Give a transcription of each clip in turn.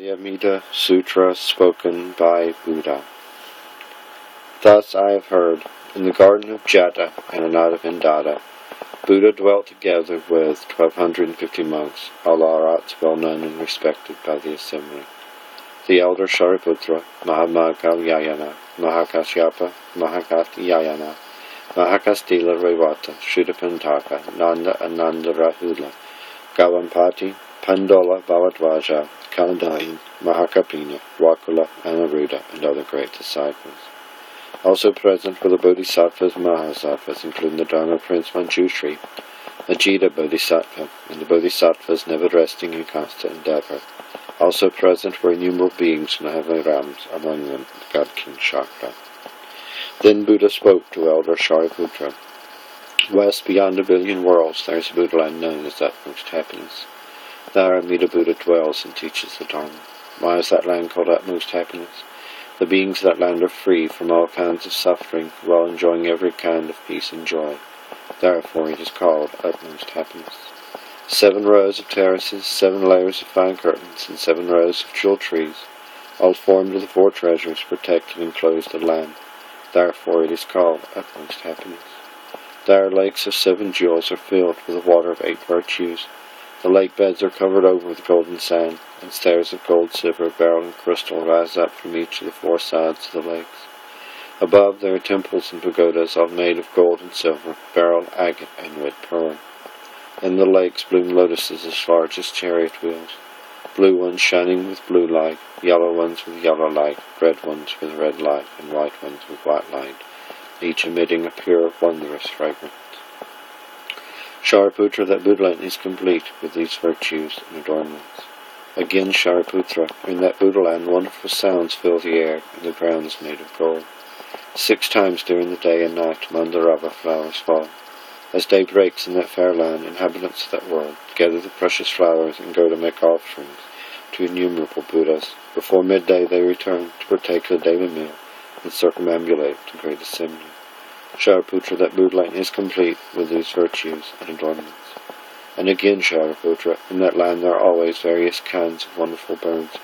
The Amida Sutra spoken by Buddha. Thus I have heard, in the garden of Jata and Anaravindada, Buddha dwelt together with 1,250 monks, all arhats well known and respected by the assembly. The elder Shariputra, Mahamagalyayana, Mahakasyapa, Mahakatyayana, Mahakastila Revata, Shuddhapantaka, Nanda Ananda Rahula, Gavampati, Pandola Bharadwaja, Kaladahi, Mahakapina, Wakula, Anaruddha, and other great disciples. Also present were the Bodhisattvas and Mahasattvas, including the Dharma Prince Manjushri, Ajita Bodhisattva, and the Bodhisattvas never resting in constant endeavor. Also present were innumerable beings from the heavenly realms, among them the god King Shakra. Then Buddha spoke to elder Shariputra. West beyond a billion worlds there is a Buddha land known as utmost happiness. There Amida Buddha dwells and teaches the Dharma. Why is that land called utmost happiness? The beings of that land are free from all kinds of suffering, while enjoying every kind of peace and joy. Therefore it is called utmost happiness. 7 rows of terraces, 7 layers of fine curtains, and 7 rows of jewel trees, all formed of the 4 treasures, protect and enclose the land. Therefore it is called utmost happiness. There lakes of 7 jewels are filled with the water of 8 virtues. The lake beds are covered over with golden sand, and stairs of gold, silver, beryl, and crystal rise up from each of the 4 sides of the lakes. Above there are temples and pagodas, all made of gold and silver, beryl, agate, and red pearl. In the lakes bloom lotuses as large as chariot wheels, blue ones shining with blue light, yellow ones with yellow light, red ones with red light, and white ones with white light, each emitting a pure, wondrous fragrance. Shariputra, that Buddha land is complete with these virtues and adornments. Again, Shariputra, in that Buddha land wonderful sounds fill the air, and the ground is made of gold. 6 times during the day and night mandarava flowers fall. As day breaks in that fair land, inhabitants of that world gather the precious flowers and go to make offerings to innumerable Buddhas. Before midday they return to partake of the daily meal and circumambulate to great assembly. Shariputra, that Buddha land is complete with these virtues and adornments. And again, Shariputra, in that land there are always various kinds of wonderful birds,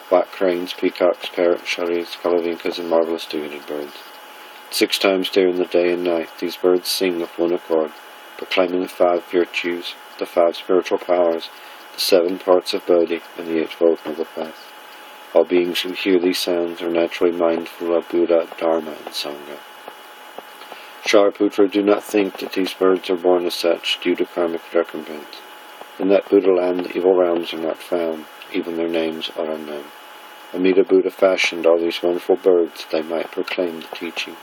white cranes, peacocks, parrots, sharis, kalavinkas, and marvelous two-headed birds. 6 times during the day and night these birds sing with one accord, proclaiming the 5 virtues, the 5 spiritual powers, the 7 parts of Bodhi, and the 8-fold noble path. All beings who hear these sounds are naturally mindful of Buddha, Dharma, and Sangha. Shariputra, do not think that these birds are born as such due to karmic recompense. In that Buddha land the evil realms are not found, even their names are unknown. Amida Buddha fashioned all these wonderful birds that they might proclaim the teachings.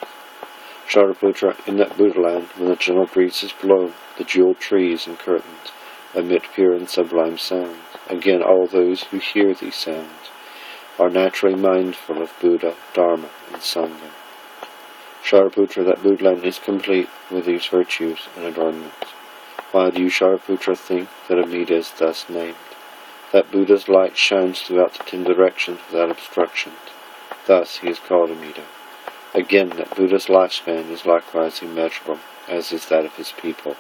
Shariputra, in that Buddha land, when the gentle breezes blow, the jeweled trees and curtains emit pure and sublime sounds. Again, all those who hear these sounds are naturally mindful of Buddha, Dharma, and Sangha. Shariputra, that Buddha land is complete with these virtues and adornments. Why do you, Shariputra, think that Amida is thus named? That Buddha's light shines throughout the 10 directions without obstructions. Thus he is called Amida. Again, that Buddha's lifespan is likewise immeasurable, as is that of his people.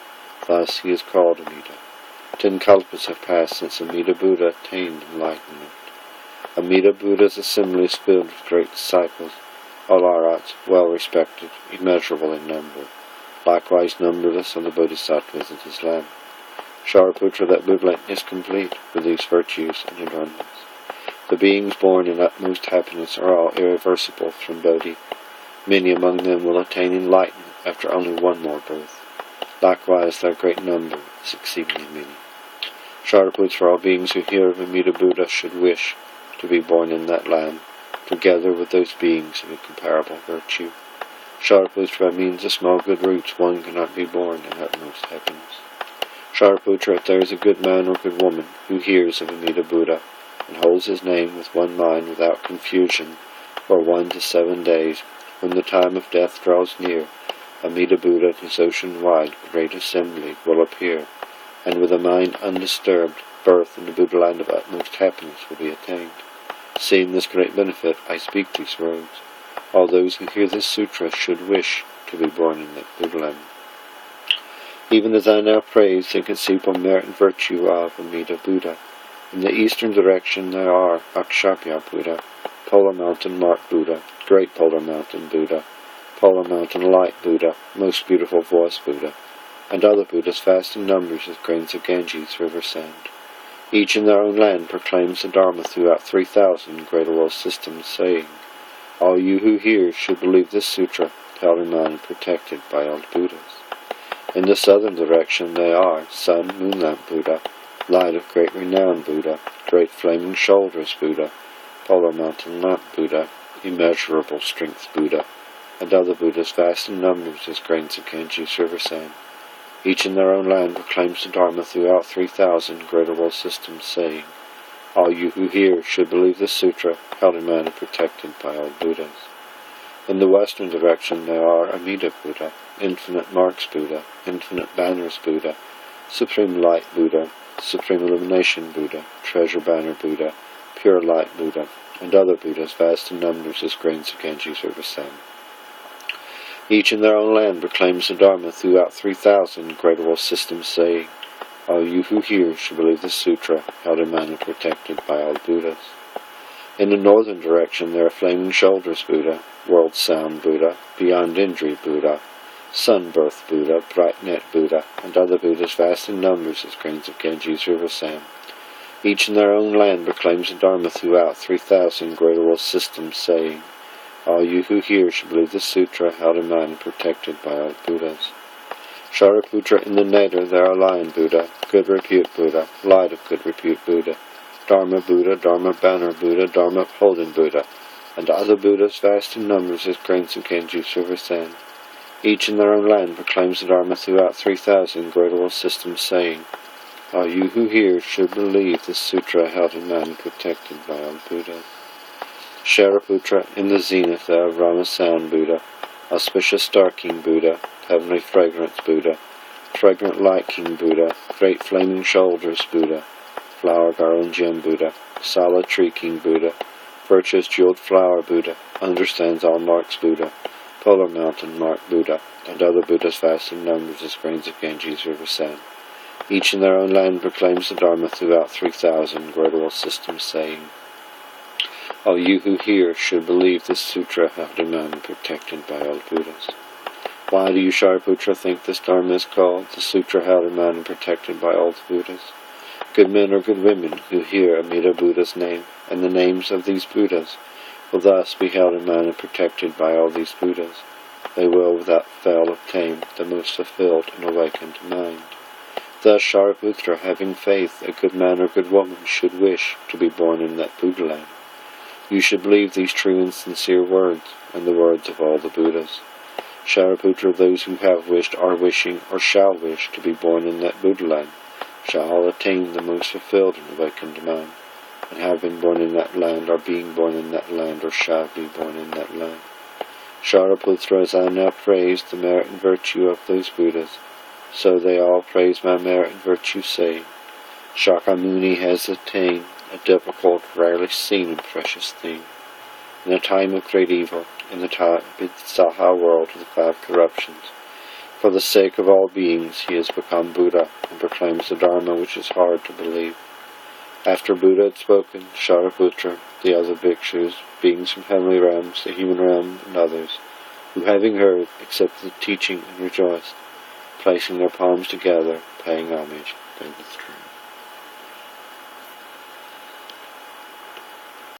Thus he is called Amida. 10 kalpas have passed since Amida Buddha attained enlightenment. Amida Buddha's assembly is filled with great disciples, all arhats, well respected, immeasurable in number. Likewise numberless are the bodhisattvas in his land. Shariputra, that Buddha land is complete with these virtues and adornments. The beings born in utmost happiness are all irreversible from Bodhi. Many among them will attain enlightenment after only 1 more birth. Likewise their great number is exceedingly many. Shariputra, all beings who hear of Amida Buddha should wish to be born in that land, together with those beings of incomparable virtue. Shariputra, means of small good roots one cannot be born in utmost happiness. Shariputra, if there is a good man or good woman who hears of Amida Buddha and holds his name with one mind without confusion for 1 to 7 days, when the time of death draws near, Amida Buddha and his ocean-wide great assembly will appear, and with a mind undisturbed, birth in the Buddha land of utmost happiness will be attained. Seeing this great benefit, I speak these words. All those who hear this sutra should wish to be born in that Buddha land. Even as I now praise the inconceivable merit and virtue of Amida Buddha, In the eastern direction there are Akshapya Buddha, Polar Mountain Mark Buddha, Great Polar Mountain Buddha, Polar Mountain Light Buddha, Most Beautiful Voice Buddha, and other Buddhas vast in numbers as grains of Ganges river sand. Each in their own land proclaims the Dharma throughout 3,000 greater world systems, saying, "All you who hear should believe this sutra, held in mind and protected by all Buddhas." In the southern direction they are Sun, Moon Lamp Buddha, Light of Great Renown Buddha, Great Flaming Shoulders Buddha, Polar Mountain Lamp Buddha, Immeasurable Strength Buddha, and other Buddhas vast in numbers as grains of Ganges river sand. Each in their own land proclaims the Dharma throughout 3,000 greater world systems, saying, "All you who hear should believe this sutra, held in mind and protected by all Buddhas." In the western direction there are Amida Buddha, Infinite Marks Buddha, Infinite Banners Buddha, Supreme Light Buddha, Supreme Illumination Buddha, Treasure Banner Buddha, Pure Light Buddha, and other Buddhas vast in numbers as grains of Ganges river sand. Each in their own land proclaims the Dharma throughout 3,000 greater world systems, saying, "All you who hear should believe this sutra, held in mind and protected by all Buddhas." In the northern direction there are Flaming Shoulders Buddha, World Sound Buddha, Beyond Injury Buddha, Sunbirth Buddha, Bright Net Buddha, and other Buddhas vast in numbers as grains of Ganges river sand. Each in their own land proclaims the Dharma throughout 3,000 greater world systems, saying, "All you who hear should believe this sutra, held in mind and protected by all Buddhas." Shariputra, in the nether there are Lion Buddha, Good Repute Buddha, Light of Good Repute Buddha, Dharma Buddha, Dharma Banner Buddha, Dharma Upholding Buddha, and other Buddhas vast in numbers as grains of Ganges river sand. Each in their own land proclaims the Dharma throughout 3,000 greater world systems, saying, "All you who hear should believe this sutra, held in mind and protected by all Buddhas." Shariputra, in the zenith there are Rama Sound Buddha, Auspicious Star King Buddha, Heavenly Fragrance Buddha, Fragrant Light King Buddha, Great Flaming Shoulders Buddha, Flower Garland Gem Buddha, Solid Tree King Buddha, Virtuous Jeweled Flower Buddha, Understands All Marks Buddha, Polar Mountain Mark Buddha, and other Buddhas vast in numbers as grains of Ganges river sand. Each in their own land proclaims the Dharma throughout 3,000 greater world systems, saying, "All you who hear should believe this sutra, held in mind and protected by all Buddhas." Why do you, Shariputra, think this Dharma is called the sutra held in mind and protected by all the Buddhas? Good men or good women who hear Amida Buddha's name and the names of these Buddhas will thus be held in mind and protected by all these Buddhas. They will without fail obtain the most fulfilled and awakened mind. Thus, Shariputra, having faith, a good man or good woman should wish to be born in that Buddha land. You should believe these true and sincere words, and the words of all the Buddhas. Shariputra, those who have wished, are wishing, or shall wish to be born in that Buddha land, shall all attain the most fulfilled and awakened mind, and have been born in that land, are being born in that land, or shall be born in that land. Shariputra, as I now praise the merit and virtue of those Buddhas, so they all praise my merit and virtue, saying, "Shakyamuni has attained a difficult, rarely seen and precious thing. In a time of great evil, in the Saha world of the five corruptions, for the sake of all beings, he has become Buddha and proclaims the Dharma which is hard to believe." After Buddha had spoken, Shariputra, the other bhikshus, beings from heavenly realms, the human realm, and others, who having heard, accepted the teaching and rejoiced, placing their palms together, paying homage, they withdrew.